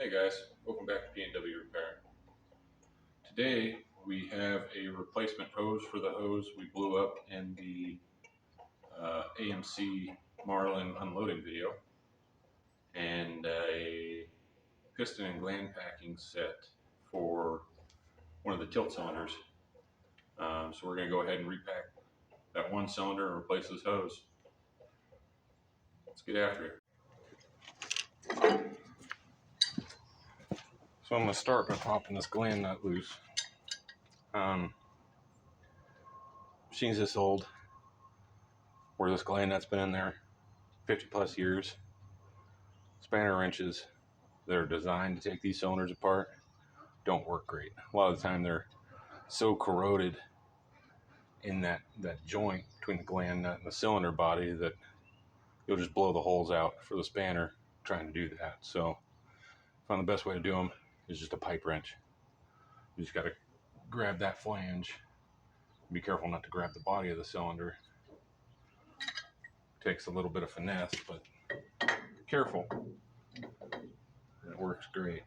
Hey guys, welcome back to P&W Repair. Today we have a replacement hose for the hose we blew up in the AMC Marlin unloading video, and a piston and gland packing set for one of the tilt cylinders. So we're going to go ahead and repack that one cylinder and replace this hose. Let's get after it. So I'm going to start by popping this gland nut loose. Machine's this old, where this gland nut's been in there 50 plus years. Spanner wrenches that are designed to take these cylinders apart don't work great. A lot of the time they're so corroded in that joint between the gland nut and the cylinder body that you'll just blow the holes out for the spanner trying to do that. So I found the best way to do them is just a pipe wrench. You just got to grab that flange. Be careful not to grab the body of the cylinder. Takes a little bit of finesse, but careful. It works great.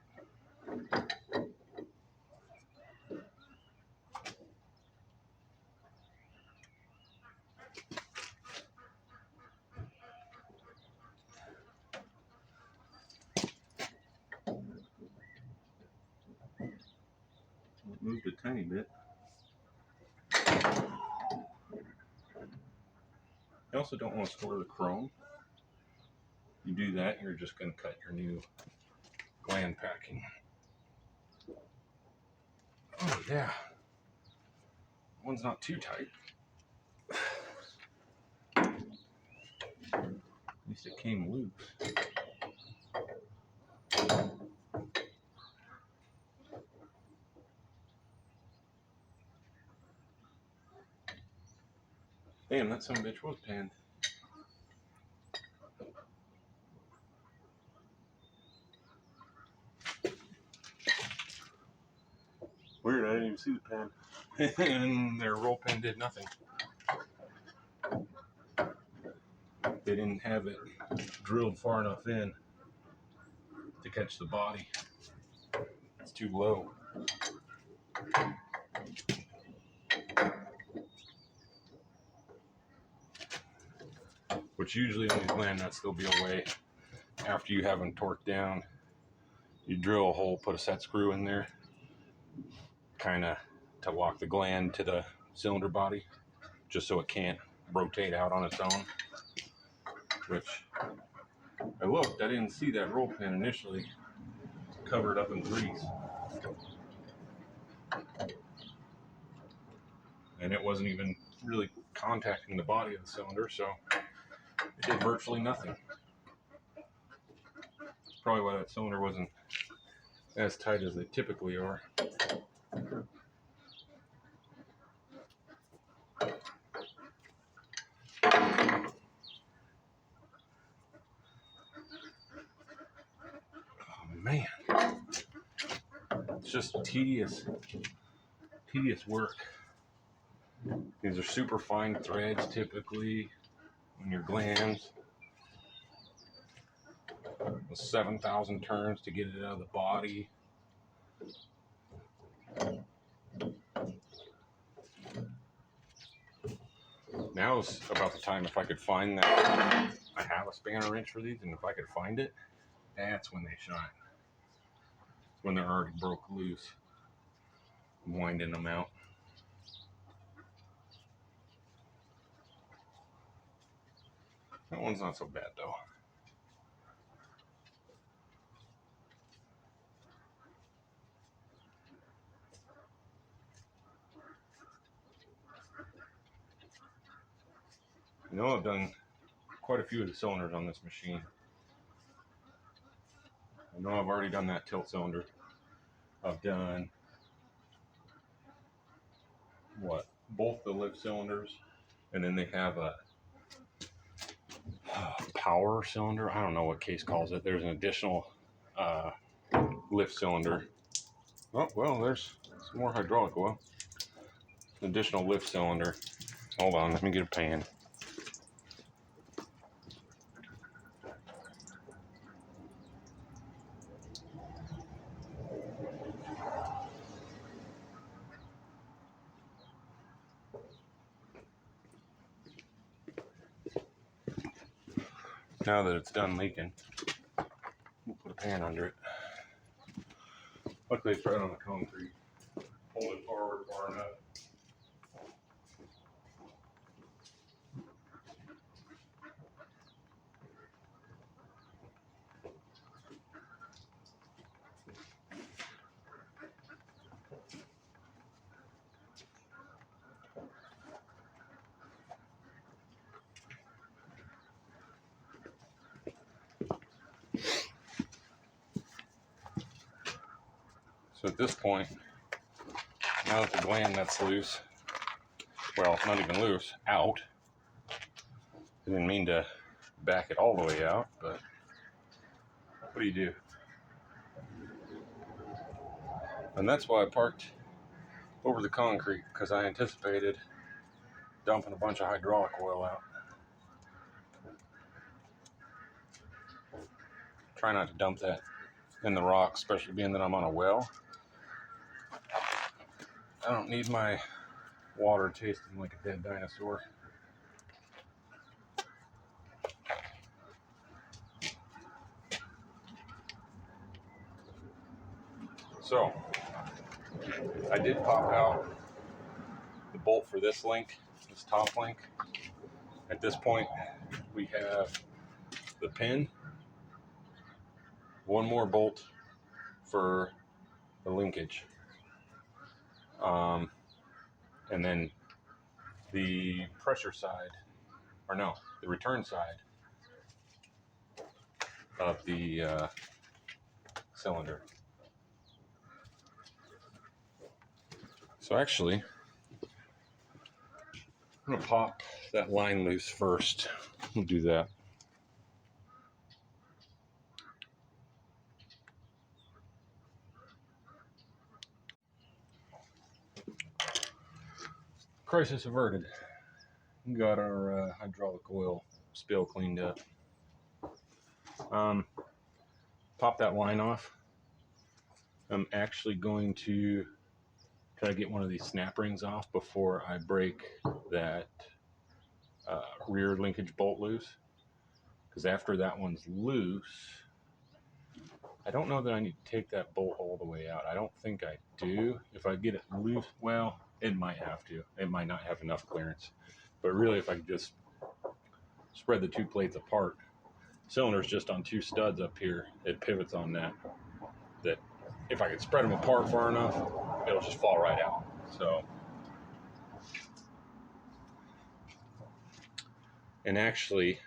It moved a tiny bit. You also don't want to score the chrome. You do that, you're just going to cut your new gland packing. Oh yeah, one's not too tight. At least it came loose. Damn, that son of a bitch was panned. Weird, I didn't even see the pan. And their roll pin did nothing. They didn't have it drilled far enough in to catch the body. It's too low. Which usually on these gland nuts, they'll be away after you have them torqued down. You drill a hole, put a set screw in there, kind of to lock the gland to the cylinder body, just so it can't rotate out on its own. Which, I looked, I didn't see that roll pin initially. It's covered up in grease. And it wasn't even really contacting the body of the cylinder, so it did virtually nothing. That's probably why that cylinder wasn't as tight as they typically are. Oh man, it's just tedious work. These are super fine threads typically in your glands. 7,000 turns to get it out of the body. Now is about the time, if I could find that. I have a spanner wrench for these, and if I could find it, that's when they shine. It's when they're already broke loose. I'm winding them out. That one's not so bad though. You know, I've done quite a few of the cylinders on this machine. I know I've already done that tilt cylinder. I've done both the lift cylinders, and then they have a power cylinder. I don't know what Case calls it. There's an additional lift cylinder. Oh well, there's some more hydraulic oil. An additional lift cylinder. Hold on, let me get a pan. Now that it's done leaking, we'll put a pan under it. Luckily it's right on the concrete. Hold it forward far enough. So at this point, now that the gland that's loose, well, not even loose, out. I didn't mean to back it all the way out, but what do you do? And that's why I parked over the concrete, because I anticipated dumping a bunch of hydraulic oil out. Try not to dump that in the rock, especially being that I'm on a well. I don't need my water tasting like a dead dinosaur. So, I did pop out the bolt for this link, this top link. At this point, we have the pin, one more bolt for the linkage, and then the pressure side, or no, the return side of the cylinder. So actually, I'm gonna pop that line loose first. We'll do that. Crisis averted. We got our hydraulic oil spill cleaned up. Pop that line off. I'm actually going to try to get one of these snap rings off before I break that rear linkage bolt loose, because after that one's loose, I don't know that I need to take that bolt all the way out. I don't think I do. If I get it loose, well, it might have to. It might not have enough clearance. But really, if I could just spread the two plates apart, cylinder's just on two studs up here. It pivots on that. That if I could spread them apart far enough, it'll just fall right out. So, and actually,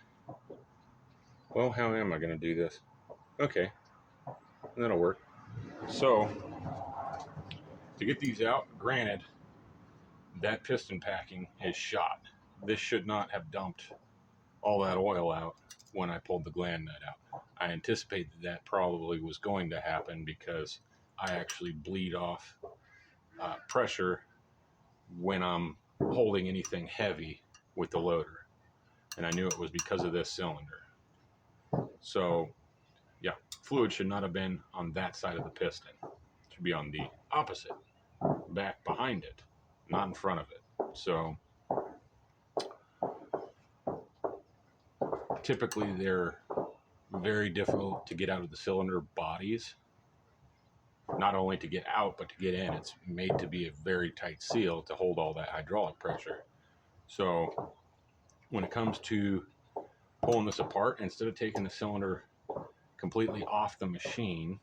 well, how am I going to do this? Okay, that'll work. So, to get these out, granted, that piston packing is shot. This should not have dumped all that oil out when I pulled the gland nut out. I anticipated that probably was going to happen because I actually bleed off pressure when I'm holding anything heavy with the loader. And I knew it was because of this cylinder. So, yeah, fluid should not have been on that side of the piston. It should be on the opposite, back behind it, not in front of it. So, typically they're very difficult to get out of the cylinder bodies. Not only to get out, but to get in. It's made to be a very tight seal to hold all that hydraulic pressure. So, when it comes to pulling this apart, instead of taking the cylinder completely off the machine,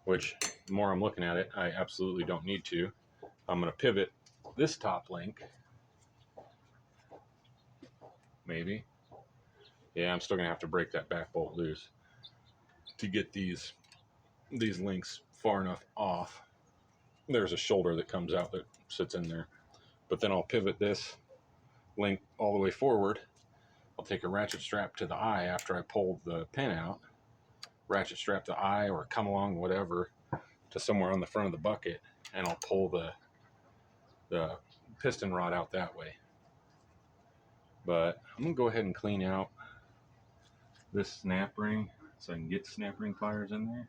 which the more I'm looking at it, I absolutely don't need to, I'm going to pivot this top link. Maybe. Yeah, I'm still going to have to break that back bolt loose to get these links far enough off. There's a shoulder that comes out that sits in there. But then I'll pivot this link all the way forward. I'll take a ratchet strap to the eye after I pull the pin out, ratchet strap the eye or come along, whatever, to somewhere on the front of the bucket, and I'll pull the piston rod out that way. But I'm going to go ahead and clean out this snap ring so I can get snap ring pliers in there.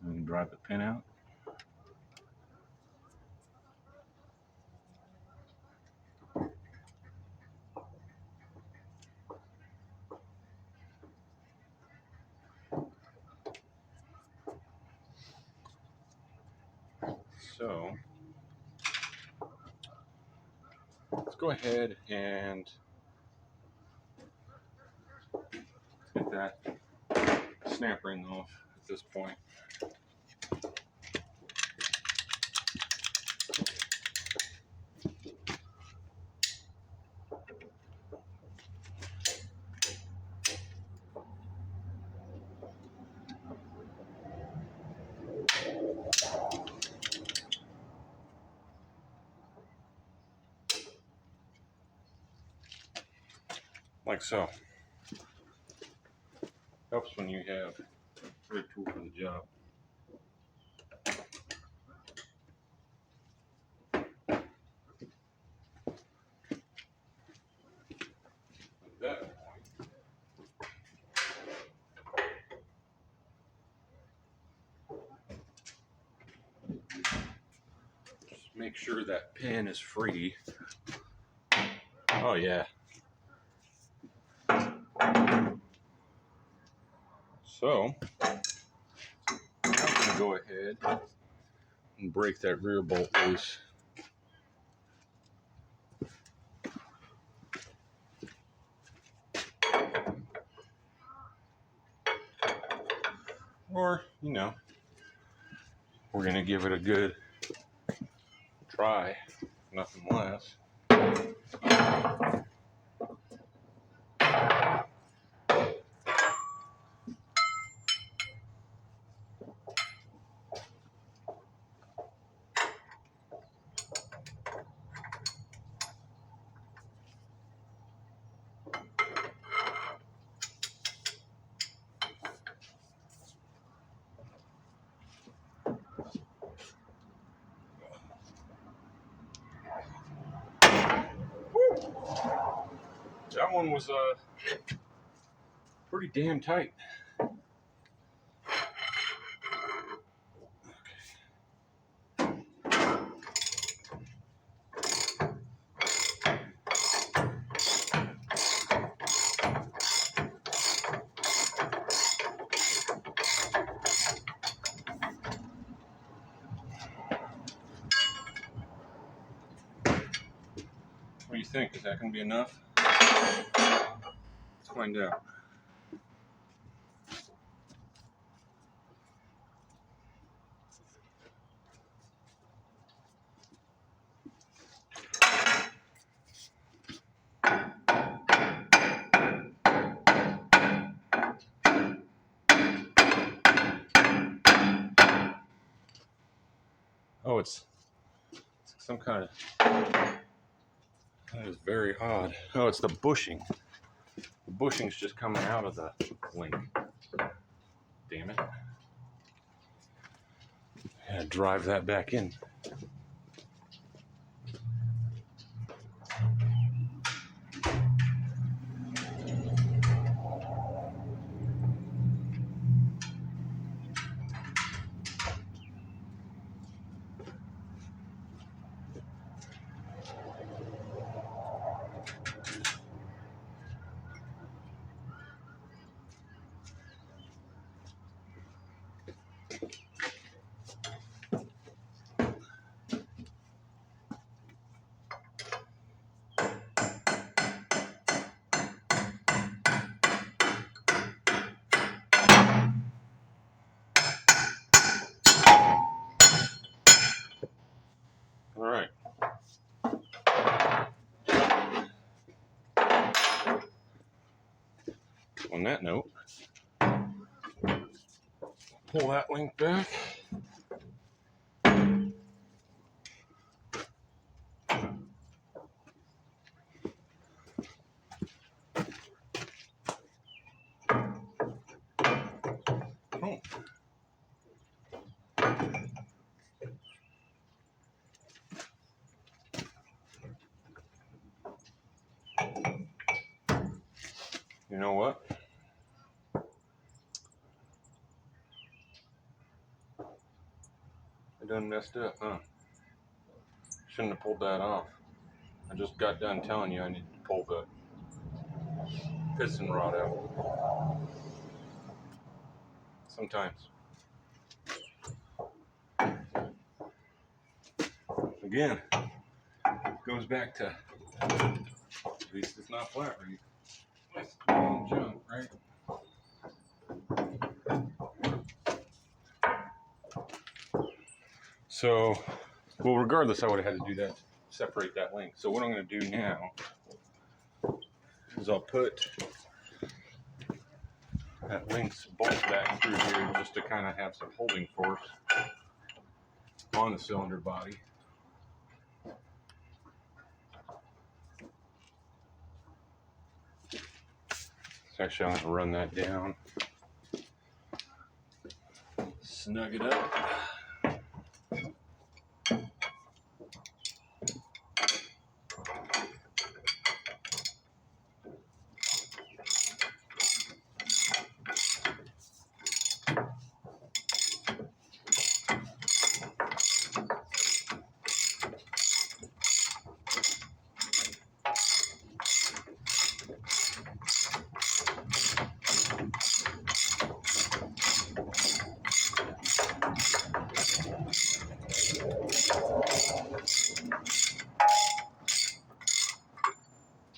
And drive the pin out. So let's go ahead and get that snap ring off at this point. Like so. Helps when you have a good tool for the job. At that point, just make sure that pin is free. Oh yeah. So I'm going to go ahead and break that rear bolt loose. Or, you know, we're going to give it a good try, nothing less. That one was pretty damn tight. What do you think? Is that going to be enough? Let's find out. Oh, it's some kind of, that is very odd. Oh, it's the bushing. The bushing's just coming out of the link. Damn it. I gotta drive that back in. All right. On that note, pull that link back. Oh. You know what? I done messed up, huh? Shouldn't have pulled that off. I just got done telling you I need to pull the piston rod out. Sometimes. Again, goes back to, at least it's not flat right. It's all junk, right? So, well, regardless, I would have had to do that, separate that link. So what I'm going to do now is I'll put that link's bolt back through here just to kind of have some holding force on the cylinder body. So actually, I'm going to run that down, snug it up.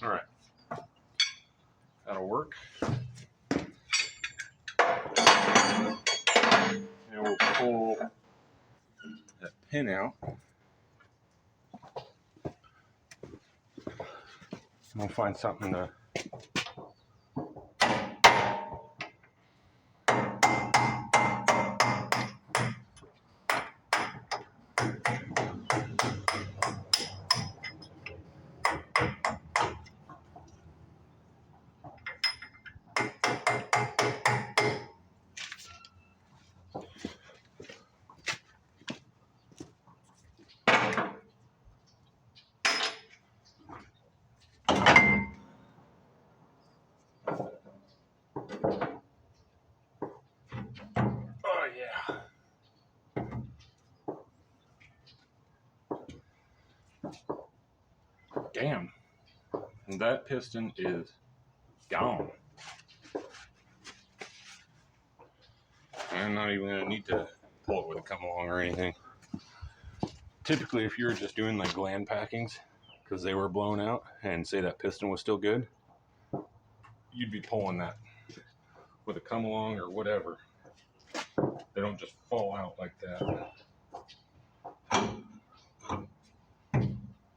All right, that'll work. And we'll pull that pin out. We'll find something to damn, that piston is gone. I'm not even going to need to pull it with a come along or anything. Typically, if you were just doing like gland packings because they were blown out and say that piston was still good, you'd be pulling that with a come along or whatever. They don't just fall out like that.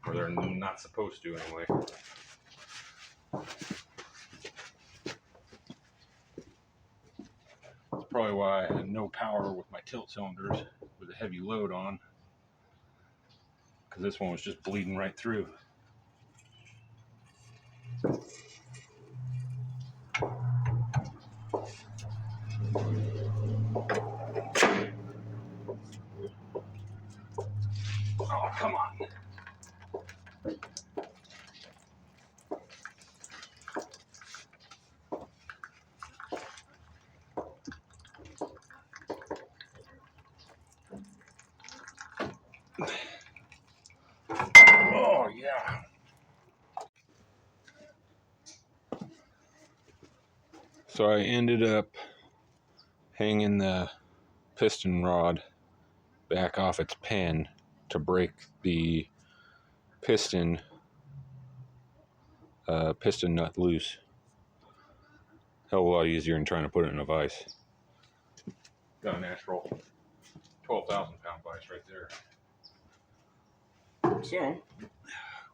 Or they're not supposed to anyway. That's probably why I had no power with my tilt cylinders with a heavy load on, because this one was just bleeding right through. Oh, come on. Oh, yeah. So I ended up hanging the piston rod back off its pin to break the piston nut loose. Hell of a lot easier than trying to put it in a vise. Got a natural 12,000 pound vise right there. So,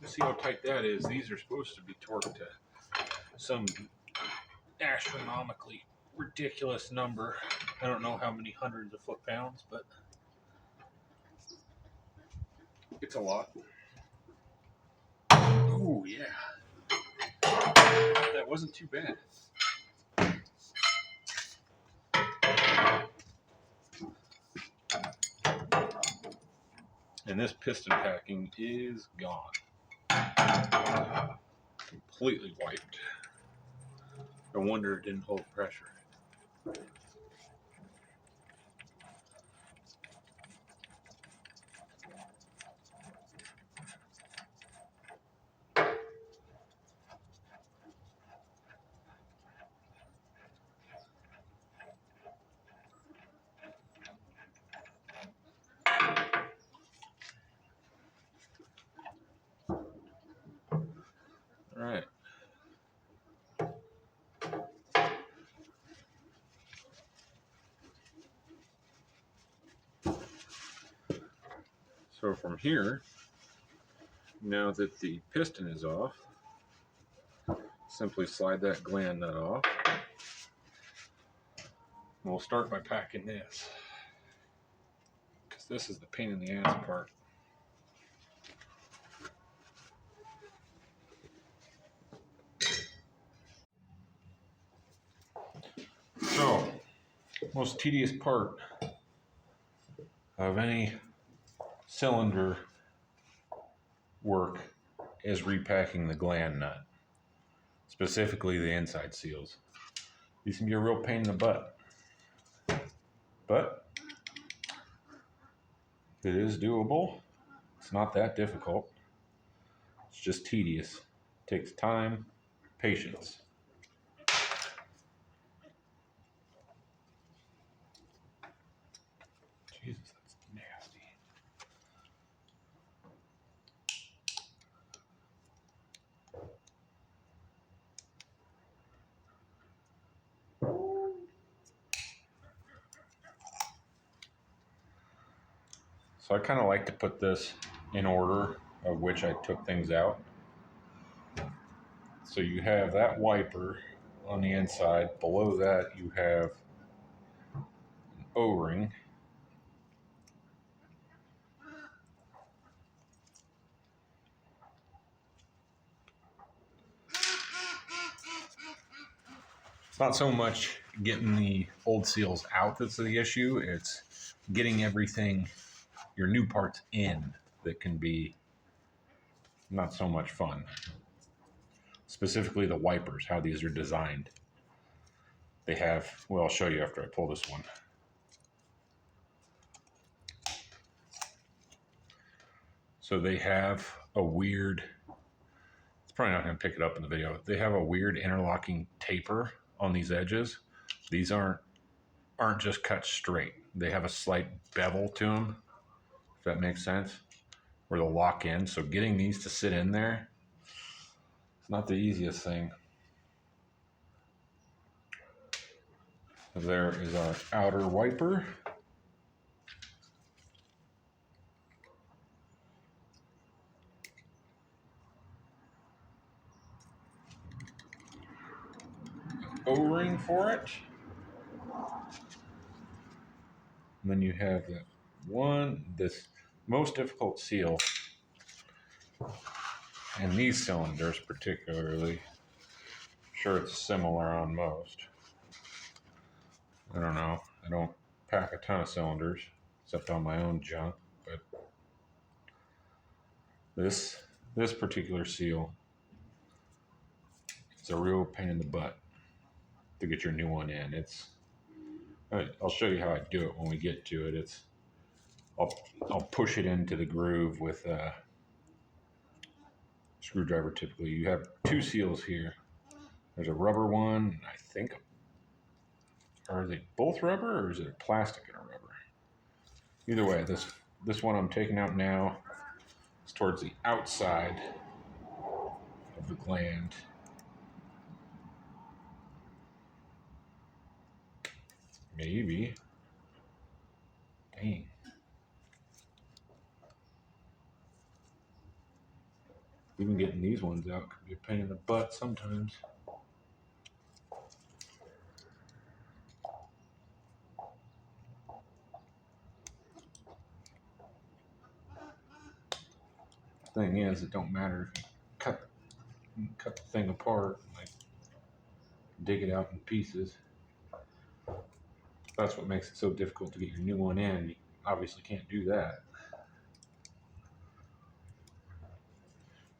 let's see how tight that is. These are supposed to be torqued to some astronomically ridiculous number. I don't know how many hundreds of foot-pounds, but it's a lot. Oh, yeah. That wasn't too bad. And this piston packing is gone. Completely wiped. No wonder it didn't hold pressure. right. So from here, now that the piston is off, simply slide that gland nut off. And we'll start by packing this, because this is the pain in the ass part. So, most tedious part of any cylinder work is repacking the gland nut, specifically the inside seals. These can be a real pain in the butt, but it is doable. It's not that difficult. It's just tedious. It takes time, patience. Jesus, that's nasty. So I kind of like to put this in order of which I took things out. So you have that wiper on the inside. Below that you have an O-ring. It's not so much getting the old seals out that's the issue. It's getting everything, your new parts in, that can be not so much fun. Specifically the wipers, how these are designed. They have, well, I'll show you after I pull this one. So they have a weird, it's probably not going to pick it up in the video. They have a weird interlocking taper on these edges. These aren't just cut straight. They have a slight bevel to them, if that makes sense, where they'll lock in. So getting these to sit in there, it's not the easiest thing. There is our outer wiper. O-ring for it. And then you have that one, this most difficult seal, and these cylinders particularly. I'm sure it's similar on most. I don't know. I don't pack a ton of cylinders, except on my own junk, but this particular seal is a real pain in the butt to get your new one in. I'll show you how I do it when we get to it. I'll push it into the groove with a screwdriver. Typically, you have two seals here. There's a rubber one, I think. Are they both rubber, or is it a plastic and a rubber? Either way, this one I'm taking out now is towards the outside of the gland. Maybe. Dang. Even getting these ones out could be a pain in the butt sometimes. Thing is, it don't matter if you cut the thing apart, like dig it out in pieces. That's what makes it so difficult to get your new one in. You obviously can't do that.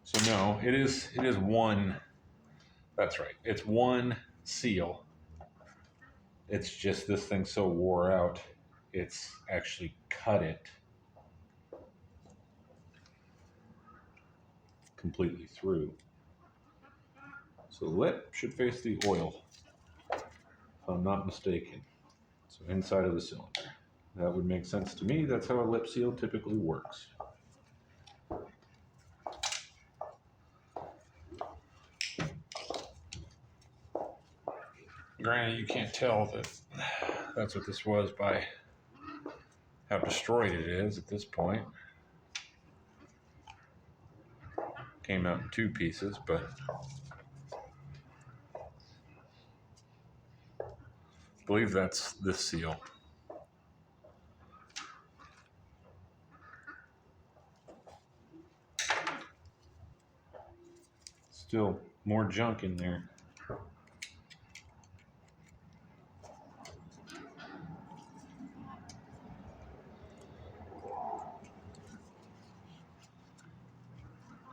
So no, it is one. That's right. It's one seal. It's just this thing's so wore out, it's actually cut it completely through. So the lip should face the oil, if I'm not mistaken. So inside of the cylinder. That would make sense to me. That's how a lip seal typically works. Granted, you can't tell that that's what this was by how destroyed it is at this point. Came out in 2 pieces, but I believe that's this seal. Still more junk in there.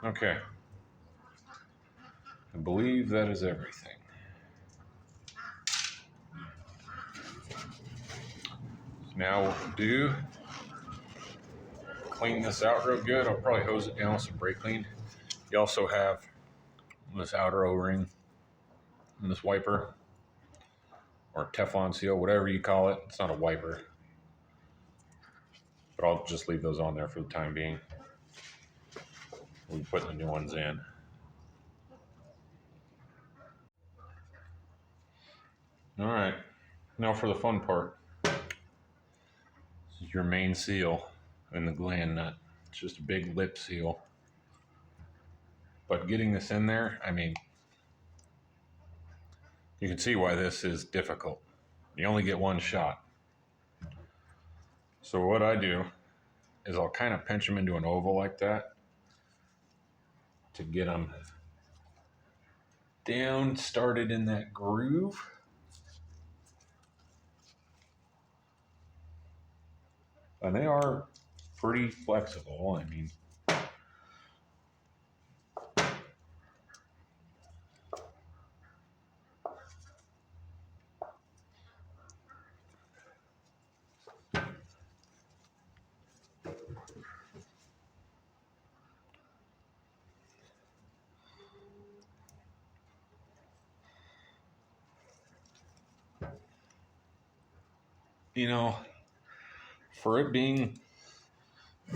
Okay. I believe that is everything. Now what we'll do, clean this out real good. I'll probably hose it down with some brake clean. You also have this outer O-ring and this wiper, or Teflon seal, whatever you call it. It's not a wiper, but I'll just leave those on there for the time being. We'll be putting the new ones in. All right, now for the fun part. This is your main seal in the gland nut. It's just a big lip seal. But getting this in there, I mean, you can see why this is difficult. You only get one shot. So what I do is I'll kind of pinch them into an oval like that to get them down, started in that groove. And they are pretty flexible. I mean, you know, for it being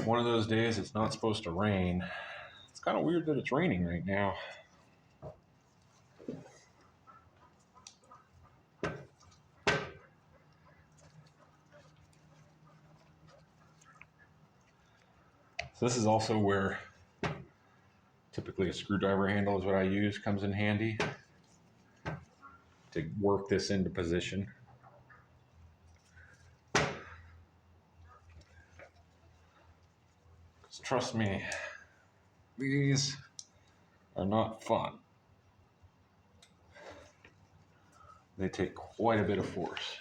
one of those days it's not supposed to rain, it's kind of weird that it's raining right now. So this is also where typically a screwdriver handle is what I use, comes in handy to work this into position. Trust me, these are not fun. They take quite a bit of force.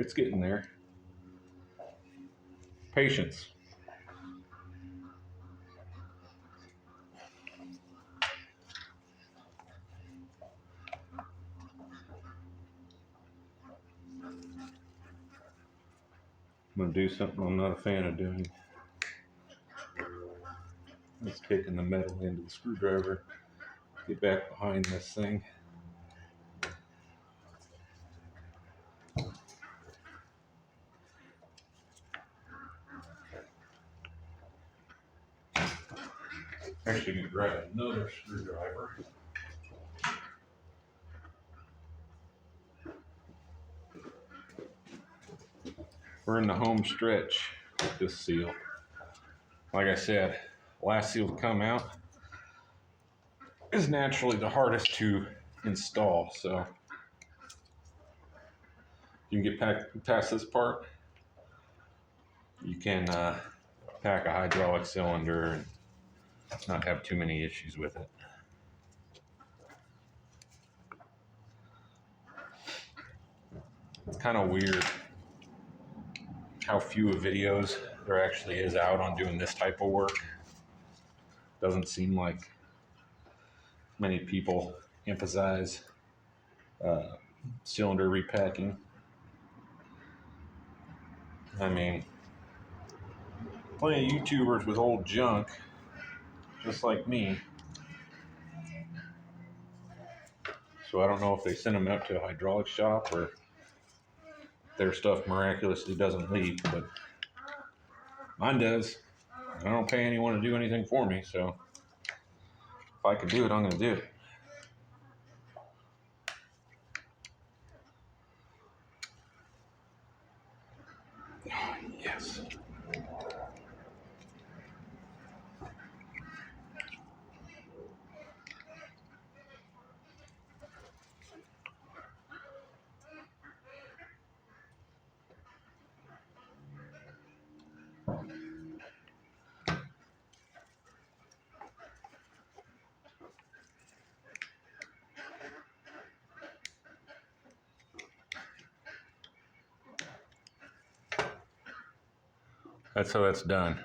It's getting there. Patience. I'm going to do something I'm not a fan of doing. It's kicking the metal into the screwdriver. Get back behind this thing. Actually, going to grab another screwdriver. We're in the home stretch with this seal. Like I said, last seal to come out is naturally the hardest to install. So you can get past this part. You can pack a hydraulic cylinder and not have too many issues with it. It's kind of weird how few videos there actually is out on doing this type of work. Doesn't seem like many people emphasize cylinder repacking. I mean, plenty of YouTubers with old junk, just like me. So I don't know if they send them out to a hydraulic shop or their stuff miraculously doesn't leak, but mine does. I don't pay anyone to do anything for me, so if I can do it, I'm going to do it. Yes. That's how that's done.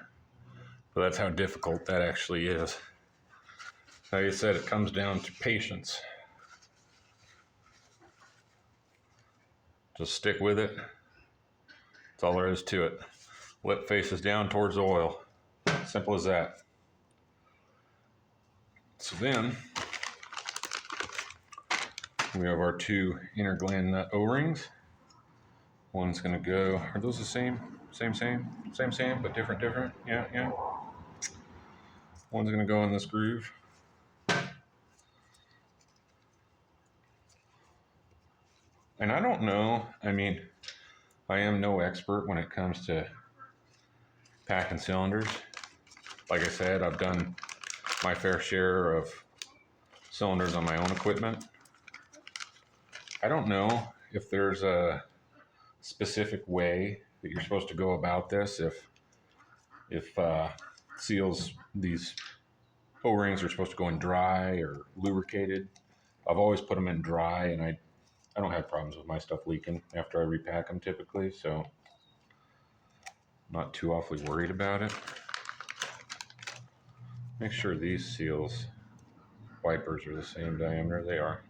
So that's how difficult that actually is. Like I said, it comes down to patience. Just stick with it. That's all there is to it. Lip faces down towards the oil. Simple as that. So then, we have our two inner gland nut O-rings. One's gonna go, are those the same? Same, but different. Yeah. One's gonna go in this groove. And I don't know, I mean, I am no expert when it comes to packing cylinders. Like I said, I've done my fair share of cylinders on my own equipment. I don't know if there's a specific way that you're supposed to go about this. If seals, these O-rings are supposed to go in dry or lubricated. I've always put them in dry, and I don't have problems with my stuff leaking after I repack them typically, so I'm not too awfully worried about it. Make sure these seals wipers are the same diameter. They are.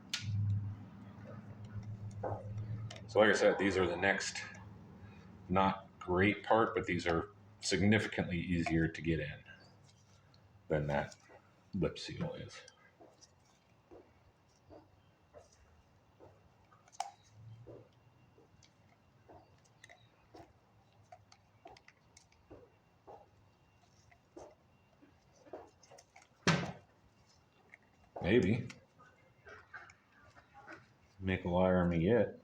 So like I said, these are the next not great part, but these are significantly easier to get in than that lip seal is. Maybe. Make a liar of me yet.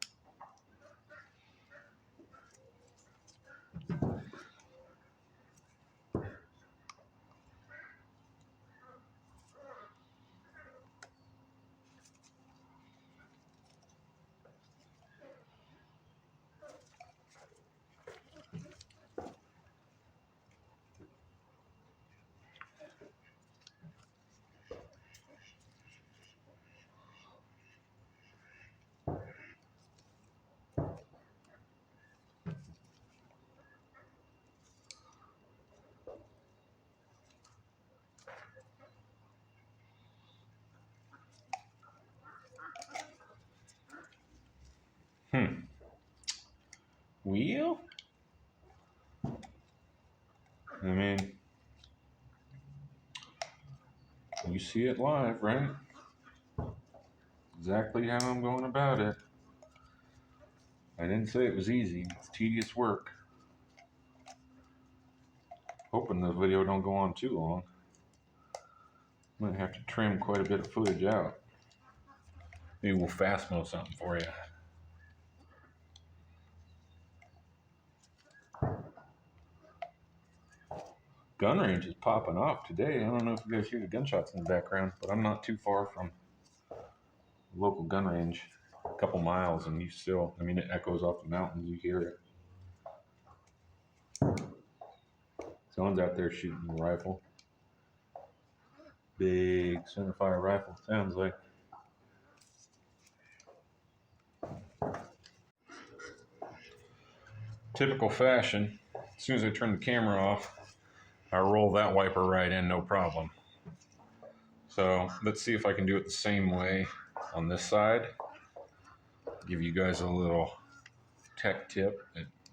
Wheel? I mean, you see it live, right? Exactly how I'm going about it. I didn't say it was easy. It's tedious work. Hoping the video don't go on too long. Might have to trim quite a bit of footage out. Maybe we'll fast mow something for you. Gun range is popping off today. I don't know if you guys hear the gunshots in the background, but I'm not too far from the local gun range. A couple miles, and you still, I mean, it echoes off the mountains. You hear it. Someone's out there shooting a rifle. Big centerfire rifle, sounds like. typical fashion, as soon as I turn the camera off, I roll that wiper right in, no problem. So let's see if I can do it the same way on this side. Give you guys a little tech tip.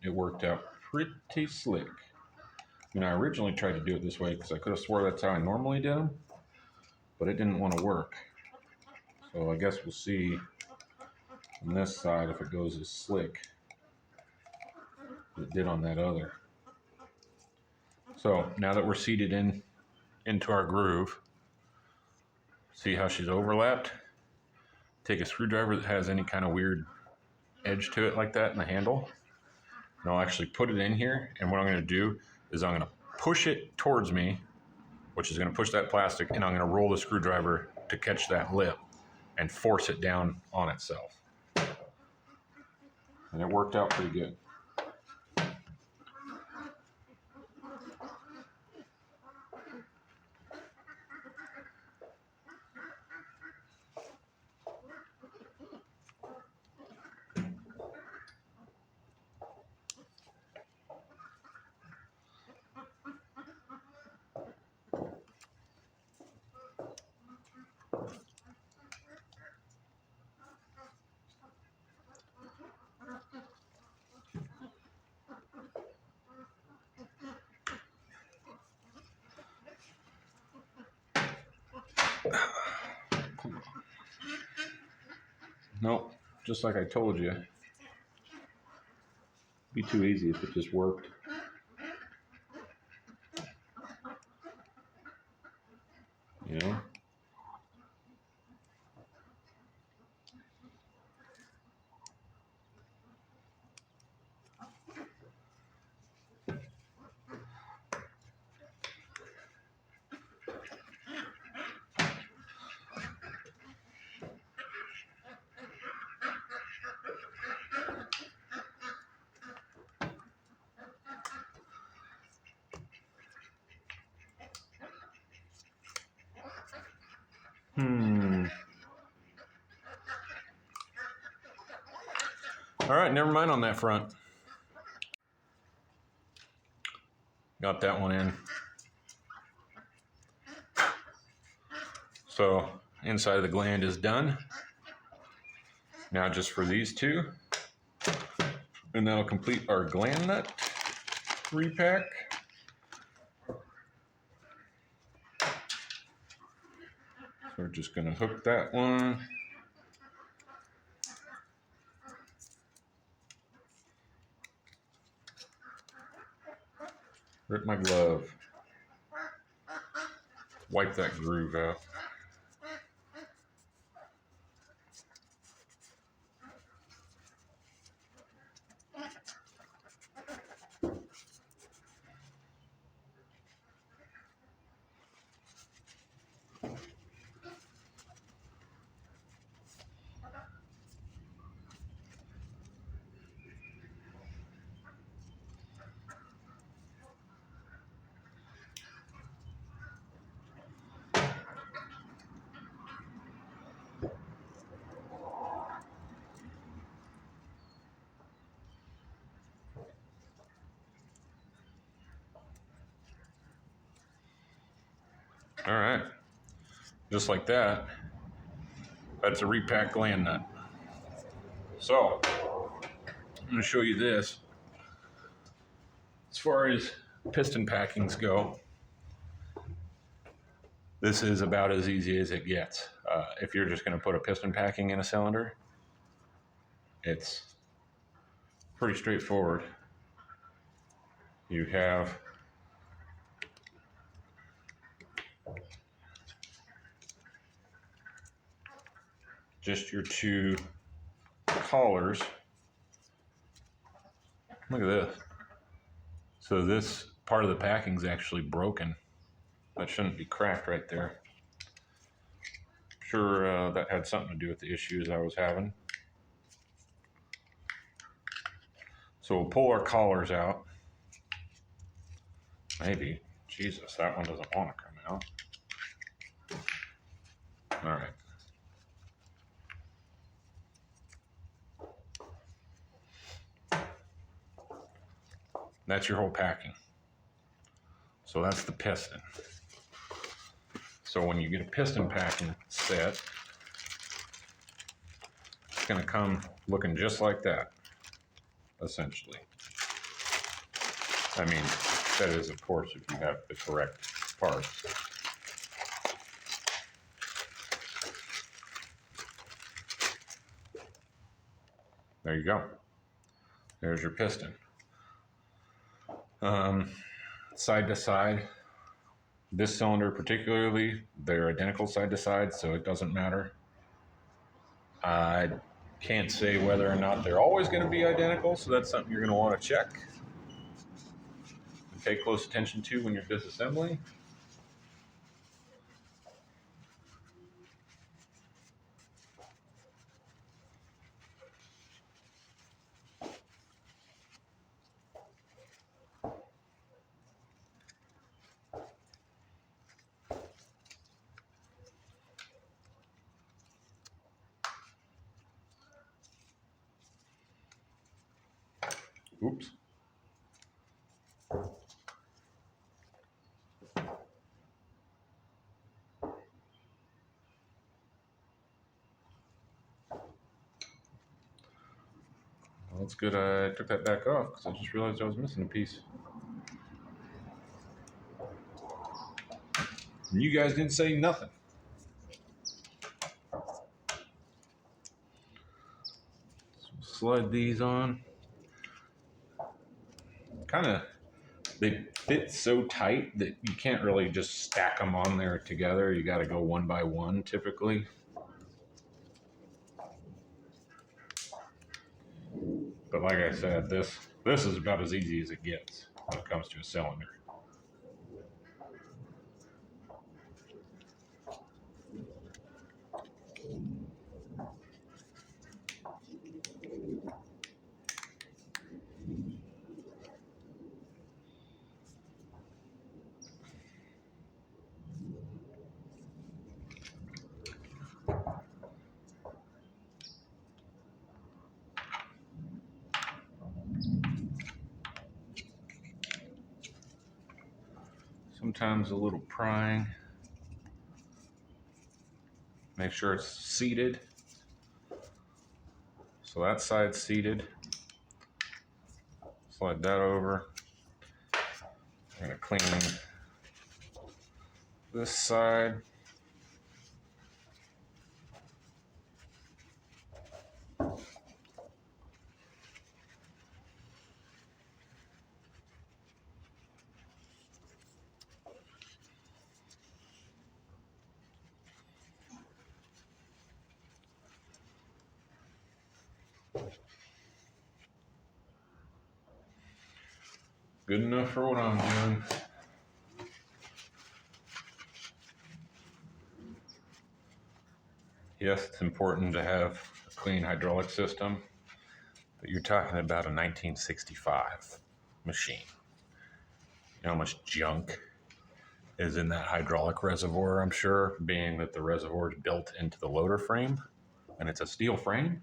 It worked out pretty slick. I mean, I originally tried to do it this way because I could have swore that's how I normally did them, but it didn't want to work. So I guess we'll see on this side if it goes as slick as it did on that other. So now that we're seated into our groove, see how she's overlapped? Take a screwdriver that has any kind of weird edge to it like that in the handle, and I'll actually put it in here, and what I'm going to do is I'm going to push it towards me, which is going to push that plastic, and I'm going to roll the screwdriver to catch that lip and force it down on itself. And it worked out pretty good. Nope, just like I told you. It'd be too easy if it just worked. You know? All right, never mind on that front. Got that one in. So inside of the gland is done. Now just for these two, and that'll complete our gland nut repack. So we're just gonna hook that one. Rip my glove. Wipe that groove out. All right, just like that, that's a repack gland nut. So, I'm gonna show you this. As far as piston packings go, this is about as easy as it gets. If you're just gonna put a piston packing in a cylinder, it's pretty straightforward. You have just your two collars. Look at this. So this part of the packing is actually broken. That shouldn't be cracked right there. Sure, that had something to do with the issues I was having. So we'll pull our collars out. Maybe. Jesus, that one doesn't want to come out. All right. That's your whole packing. So that's the piston. So when you get a piston packing set, it's going to come looking just like that, essentially. I mean, that is, of course, if you have the correct parts. There you go. There's your piston. Side to side. This cylinder particularly, they're identical side to side, so it doesn't matter. I can't say whether or not they're always going to be identical, so that's something you're going to want to check and pay close attention to when you're disassembling. Oops. Well, it's good I took that back off because I just realized I was missing a piece. And you guys didn't say nothing. So slide these on. They fit so tight that you can't really just stack them on there together. You got to go one by one typically. But like I said, this is about as easy as it gets when it comes to a cylinder. Sometimes a little prying. Make sure it's seated. So that side's seated. Slide that over. I'm gonna clean this side. Good enough for what I'm doing. Yes, it's important to have a clean hydraulic system, but you're talking about a 1965 machine. You know how much junk is in that hydraulic reservoir, I'm sure, being that the reservoir is built into the loader frame, and it's a steel frame.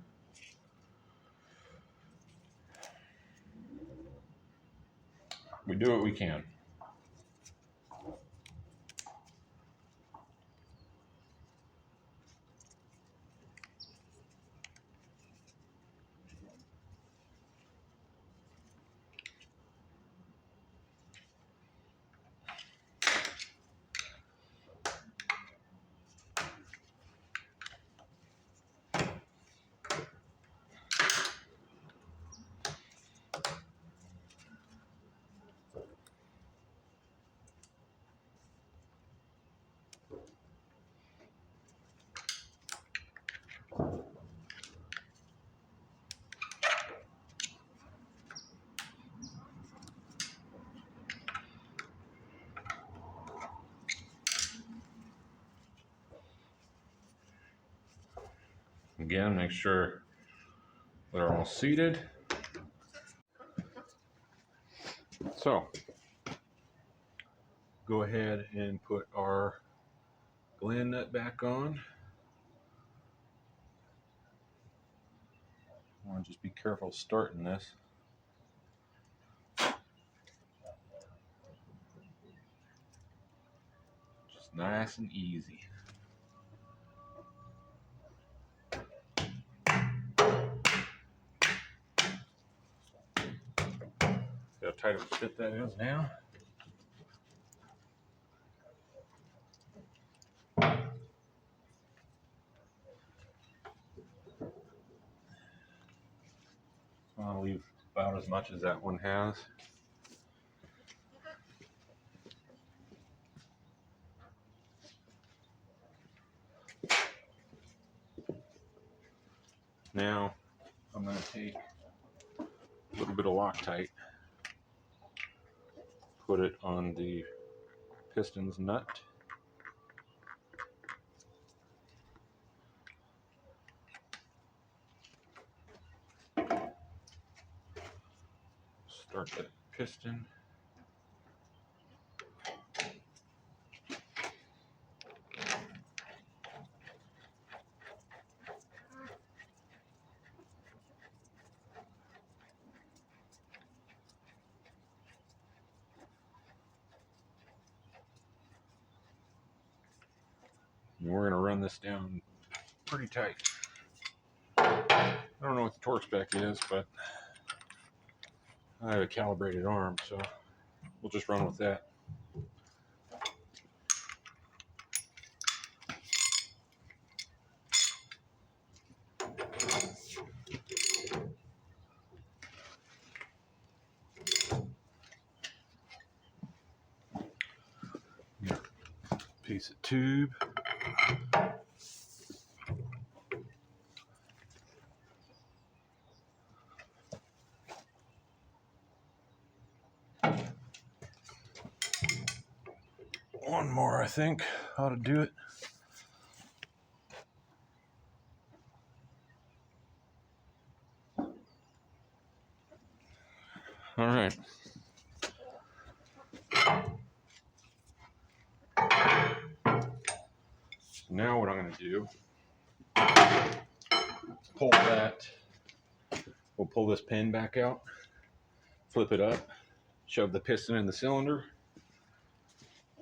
We do what we can. Again, make sure they're all seated. So, go ahead and put our gland nut back on. I want to just be careful starting this. nice and easy. See how tight of a fit that is now. I'll leave about as much as that one has. Now I'm going to take a little bit of Loctite, put it on the piston's nut. Start the piston. And we're going to run this down pretty tight. I don't know what the torque spec is, but I have a calibrated arm, so we'll just run with that. Piece of tube. One more, I think, ought to do it. All right. Now what I'm going to do, pull that, we'll pull this pin back out, flip it up, shove the piston in the cylinder,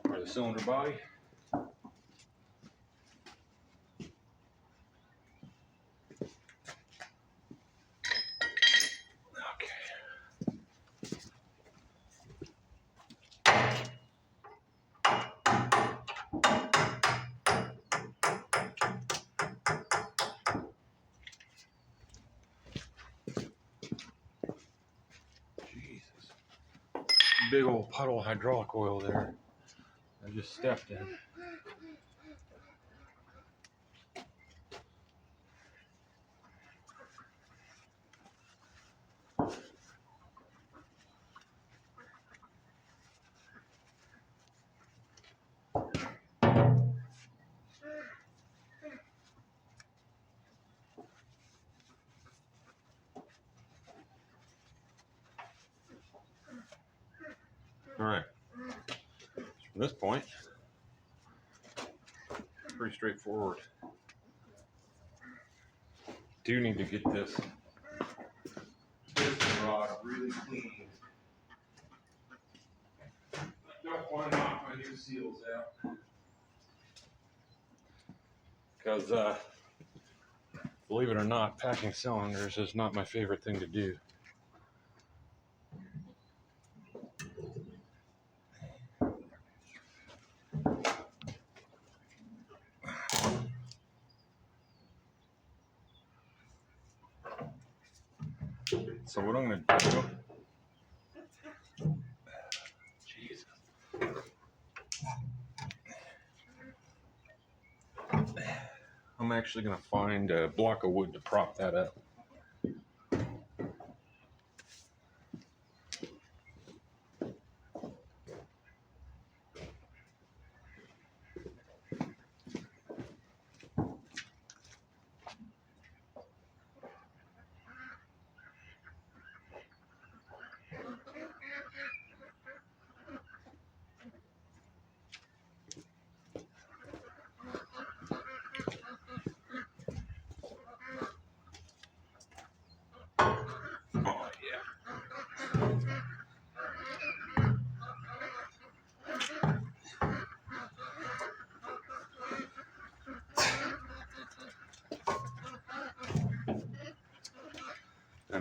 or the cylinder body. Big old puddle of hydraulic oil there. I just stepped in. All right. From this point, pretty straightforward. Do need to get this piston rod really clean. Don't want to knock my new seals out, because believe it or not, packing cylinders is not my favorite thing to do. So what I'm going to do, Jesus. I'm actually going to find a block of wood to prop that up.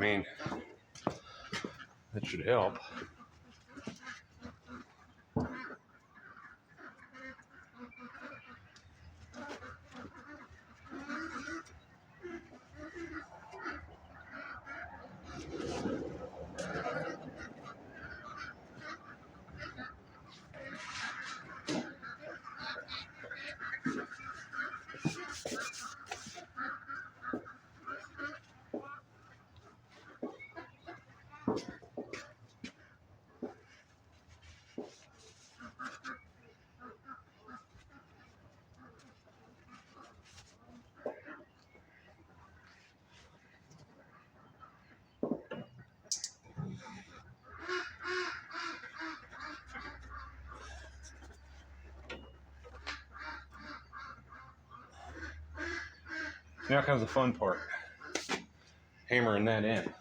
mean, that should help. Now comes the fun part. Hammering that in.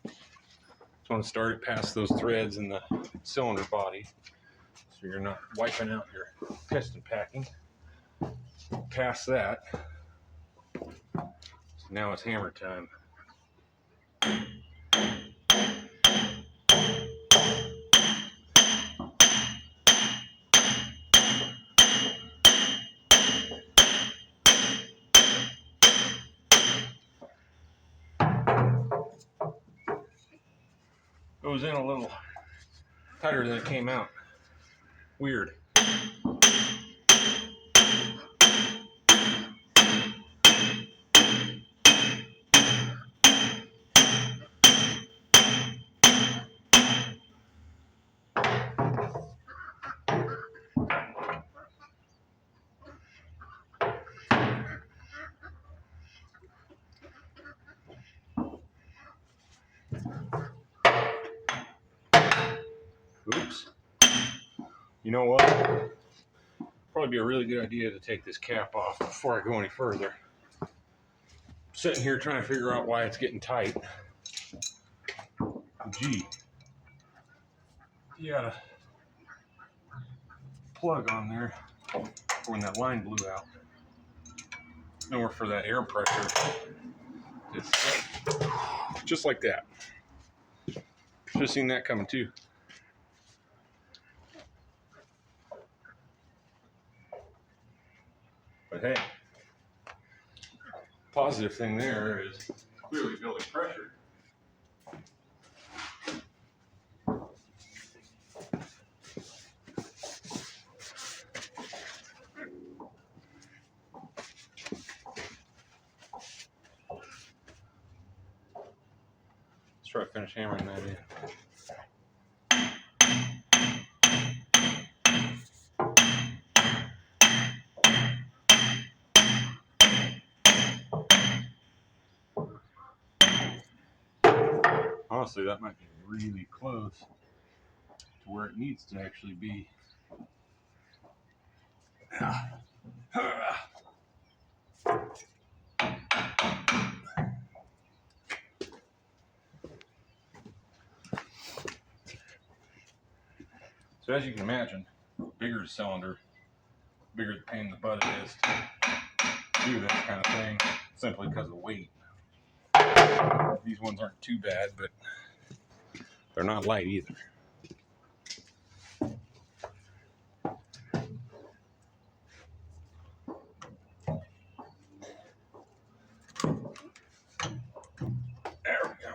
Just want to start it past those threads in the cylinder body, so you're not wiping out your piston packing. Past that, so now it's hammer time. Goes in a little tighter than it came out. Weird. Oops. You know what? Probably be a really good idea to take this cap off before I go any further. I'm sitting here trying to figure out why it's getting tight. Gee. You got a plug on there for when that line blew out. Nowhere for that air pressure. It's just like that. Should have seen that coming too. But hey, positive thing there is clearly building pressure. Let's try to finish hammering that in. Honestly, that might be really close to where it needs to actually be. So as you can imagine, bigger the cylinder, bigger the pain in the butt it is to do this kind of thing, simply because of the weight. These ones aren't too bad, but they're not light either. There we go.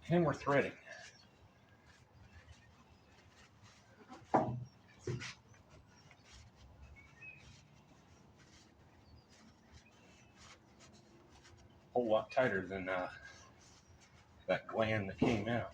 And we're threading. A whole lot tighter than that gland that came out.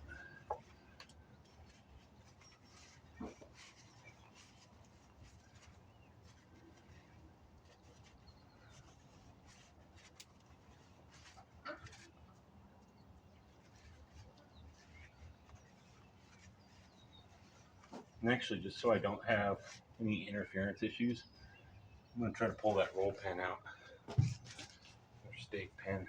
And actually, just so I don't have any interference issues, I'm going to try to pull that roll pin out, or stake pin.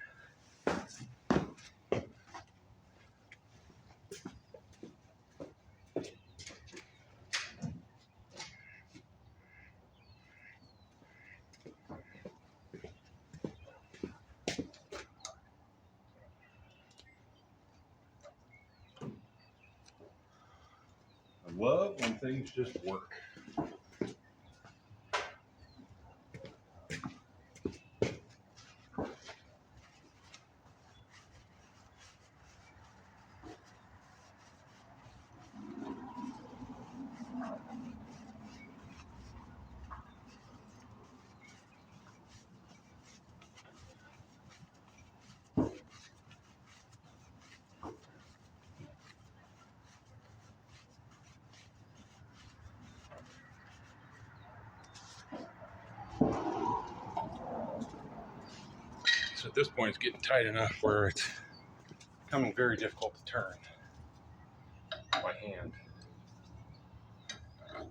I love when things just work. So at this point, it's getting tight enough where it's becoming very difficult to turn by hand.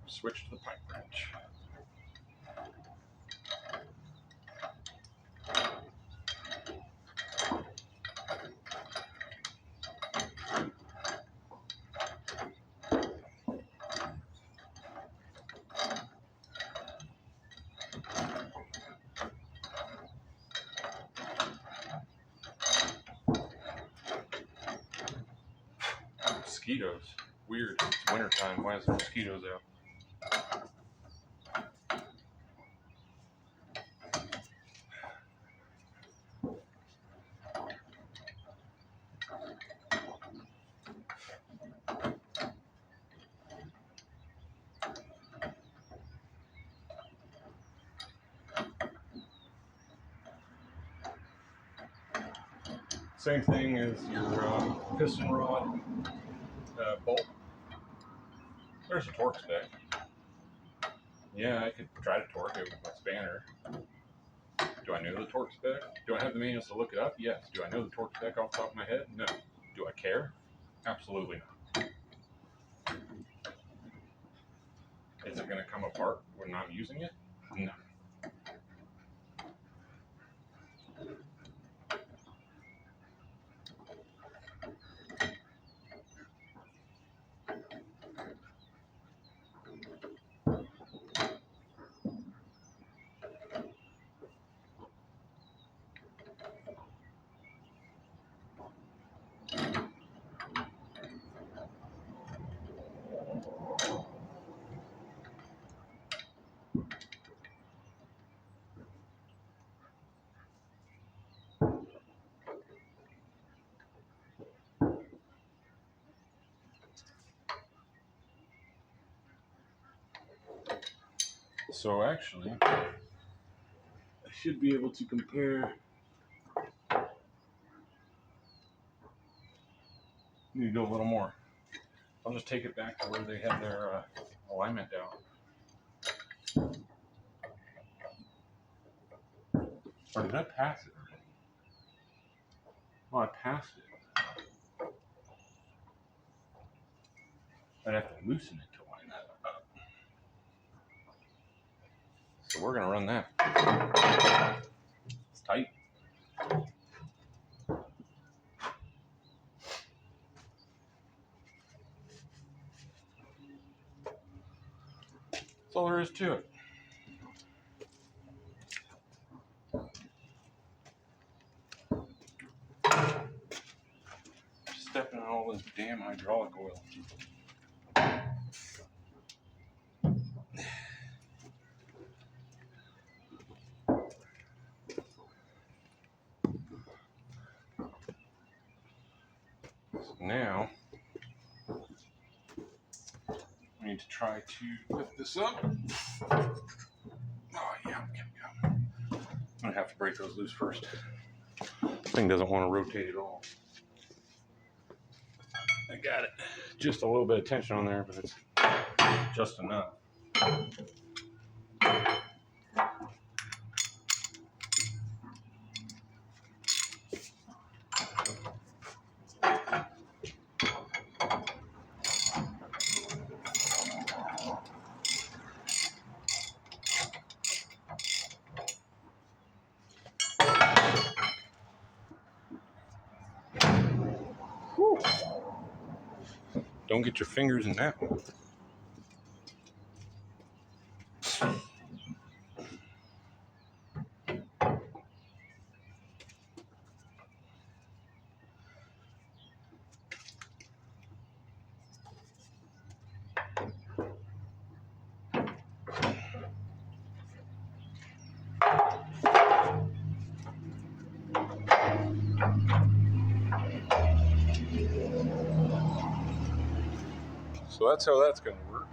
Switch to the pipe wrench. Mosquitoes. Weird. It's wintertime. Why is there mosquitoes out? Same thing as your piston rod bolt. There's a torque spec. Yeah, I could try to torque it with my spanner. Do I know the torque spec? Do I have the manuals to look it up? Yes. Do I know the torque spec off the top of my head? No. Do I care? Absolutely not. Is it going to come apart when I'm using it? No. So actually, I should be able to compare. Need to go a little more. I'll just take it back to where they had their alignment down. Or did I pass it already? Well, I passed it. I'd have to loosen it to line that up. So we're going to run that. It's tight. That's all there is to it. Just stepping on all this damn hydraulic oil. So now, we need to try to lift this up. Oh, yeah. I'm going to have to break those loose first. This thing doesn't want to rotate at all. I got it. Just a little bit of tension on there, but it's just enough. Don't get your fingers in that one. So that's how that's going to work.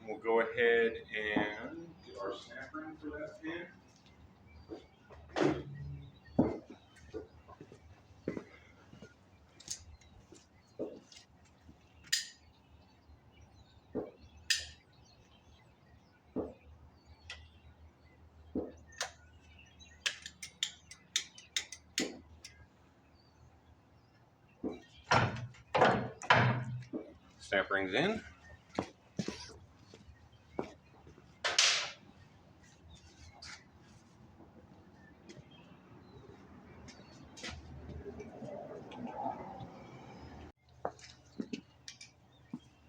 We'll go ahead and get our snapper in for that pin. Snap rings in.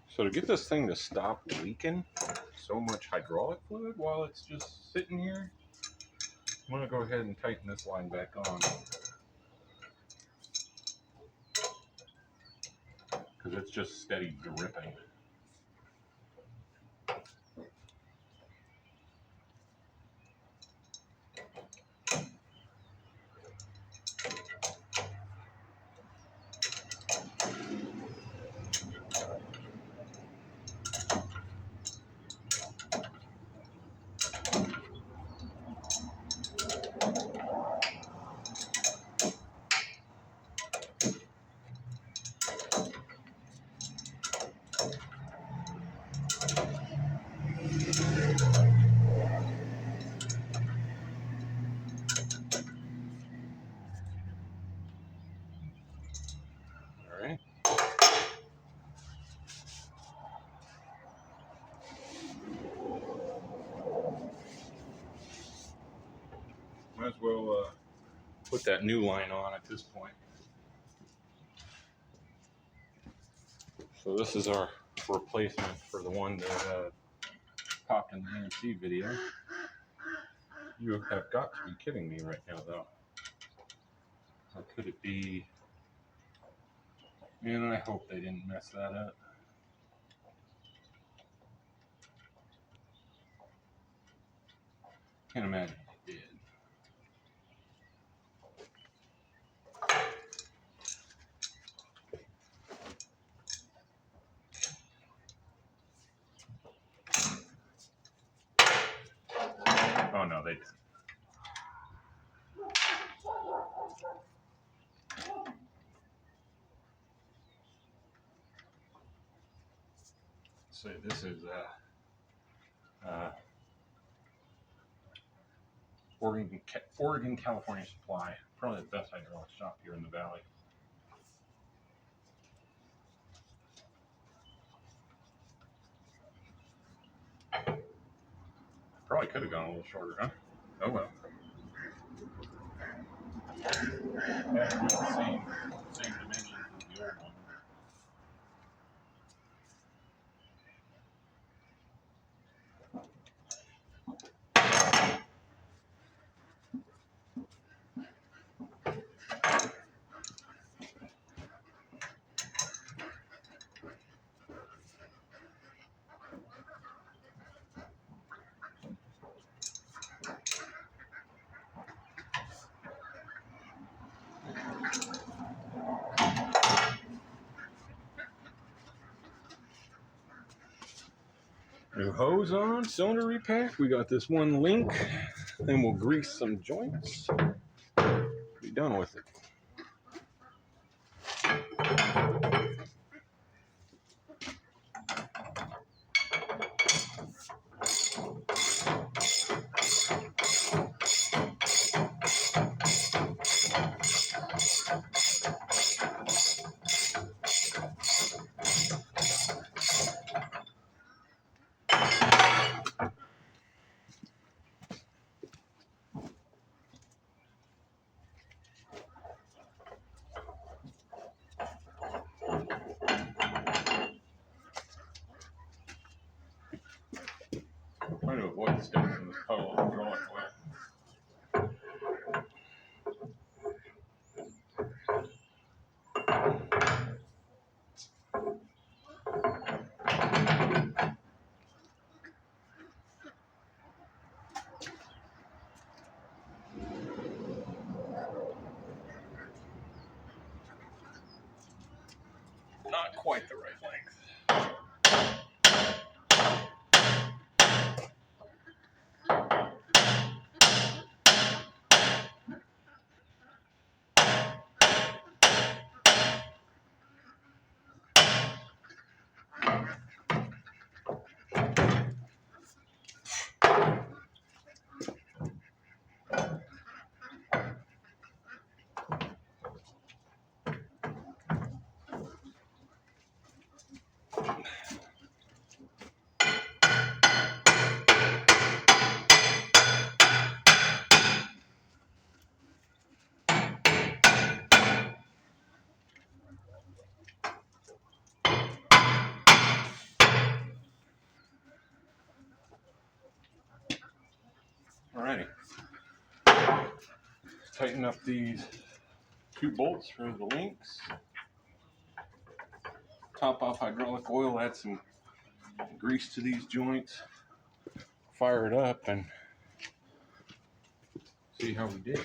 So to get this thing to stop leaking so much hydraulic fluid while it's just sitting here, I'm going to go ahead and tighten this line back on, because it's just steady dripping. All right. Might as well put that new line on at this point. So this is our replacement for the one that popped in the AMC video. You have got to be kidding me right now, though. How could it be? Man, I hope they didn't mess that up. Can't imagine they did. Oh no, they didn't. So this is Oregon, California Supply. Probably the best hydraulic shop here in the valley. Probably could have gone a little shorter, huh? Oh well. Same dimensions as the old one. New hose on, cylinder repack. We got this one link. Then we'll grease some joints. Be done with it. Stick in this puddle of hydraulic oil. Not quite the right length. Alrighty. Tighten up these 2 bolts for the links. Top off hydraulic oil, add some grease to these joints. Fire it up and see how we did.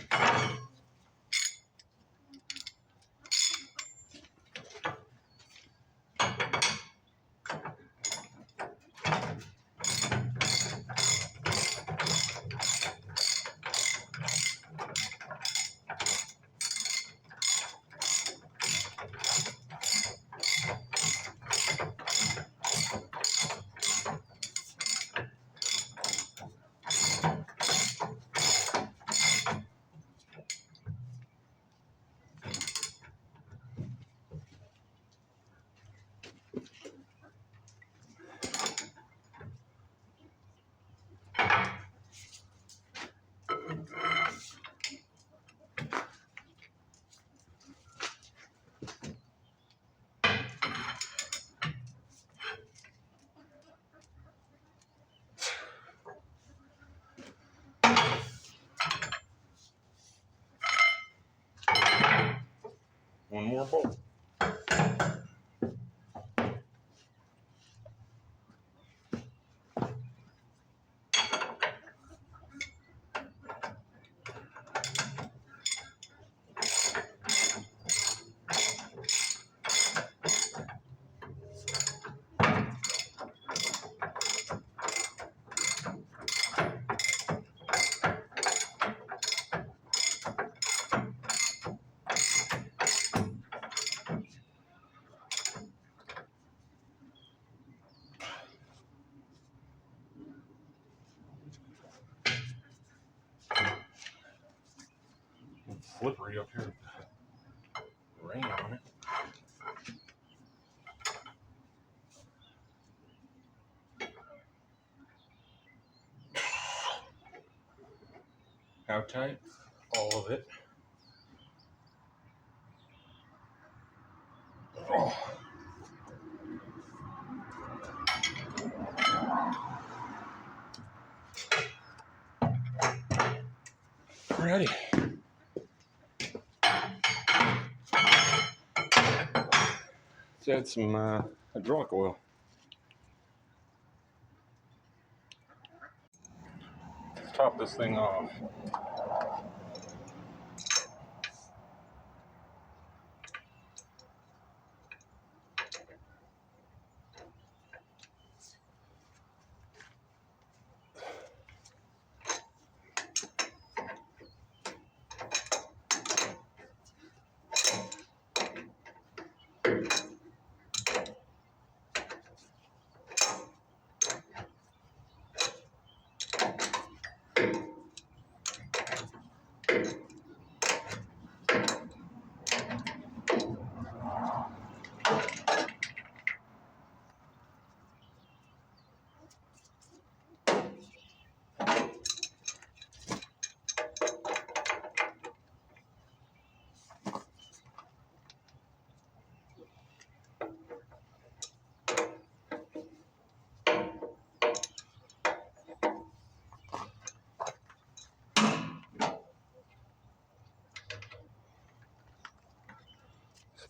One more bolt. It's slippery up here with the rain on it. How tight? All of it. Oh. Alrighty. Let's add some hydraulic oil. Let's top this thing off.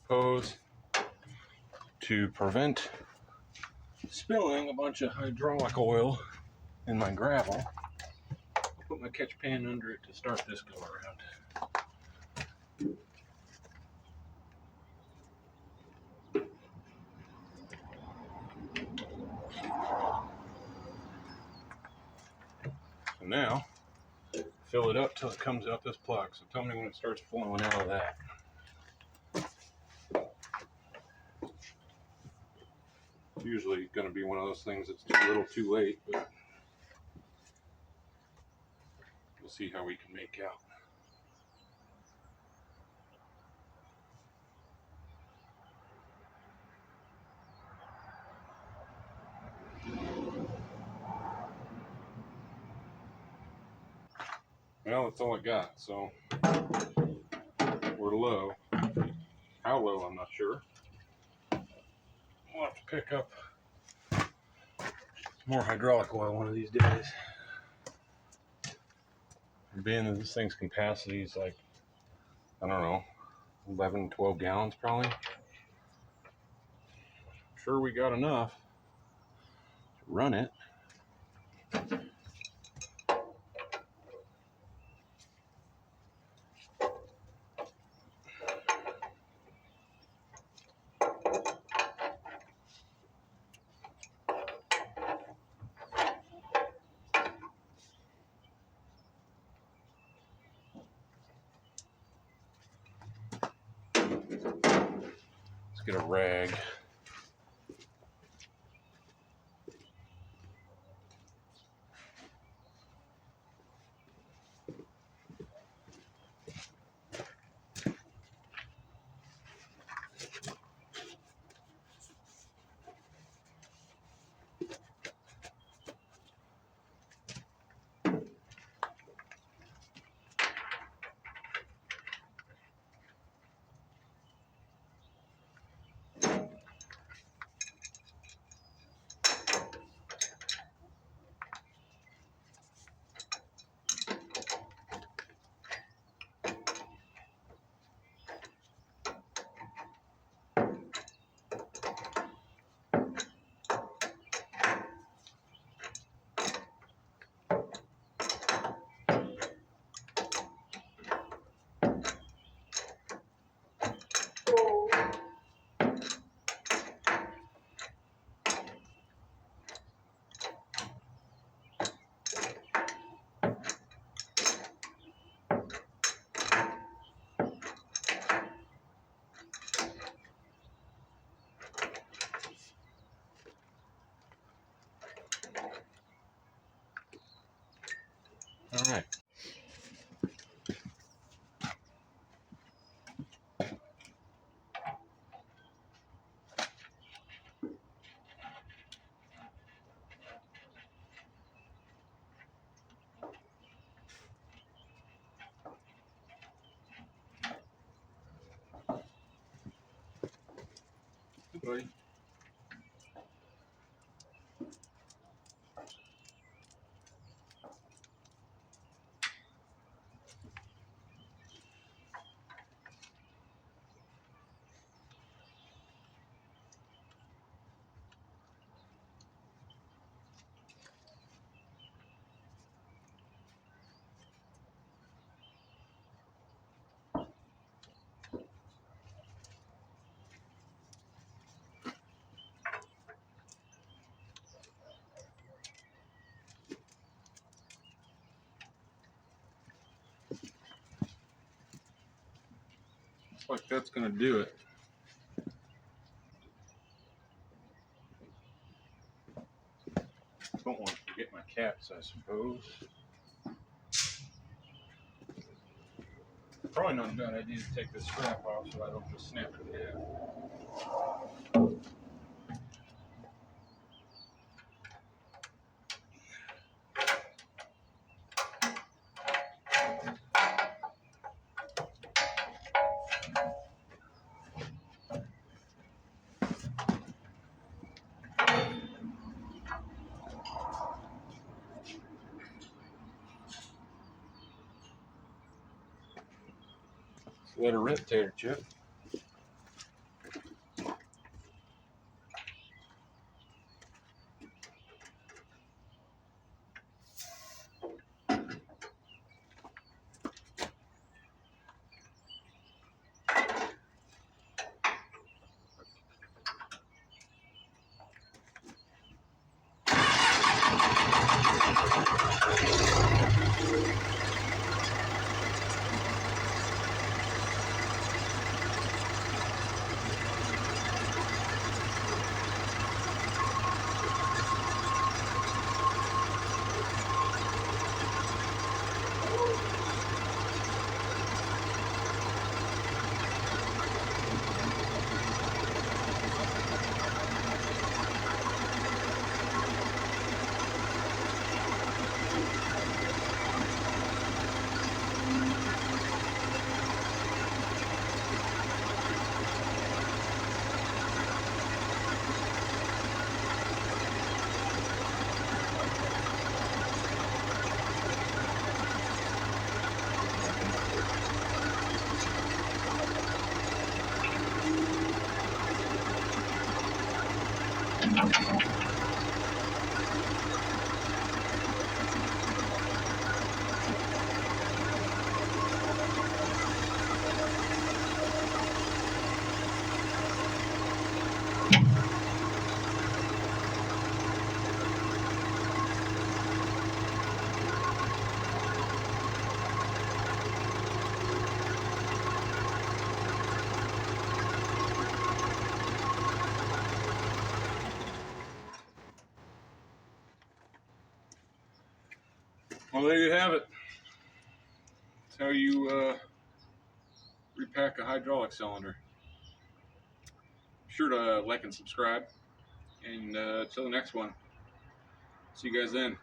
propose to prevent spilling a bunch of hydraulic oil in my gravel. I'll put my catch pan under it to start this go around. So now, fill it up till it comes out this plug. So tell me when it starts flowing out of that. It's usually going to be one of those things that's too little too late, but we'll see how we can make out. Well, that's all I got, so we're low. How low, I'm not sure. We'll have to pick up more hydraulic oil one of these days. And being that this thing's capacity is like, I don't know, 11, 12 gallons probably. I'm sure we got enough to run it. Let's get a rag. All right. Hey, buddy. Looks like that's going to do it. Don't want to forget my caps, I suppose. Probably not a bad idea to take this strap off so I don't just snap it in half. Let her rip, tater chip. Well, there you have it. That's how you repack a hydraulic cylinder. Be sure to like and subscribe. And till the next one. See you guys then.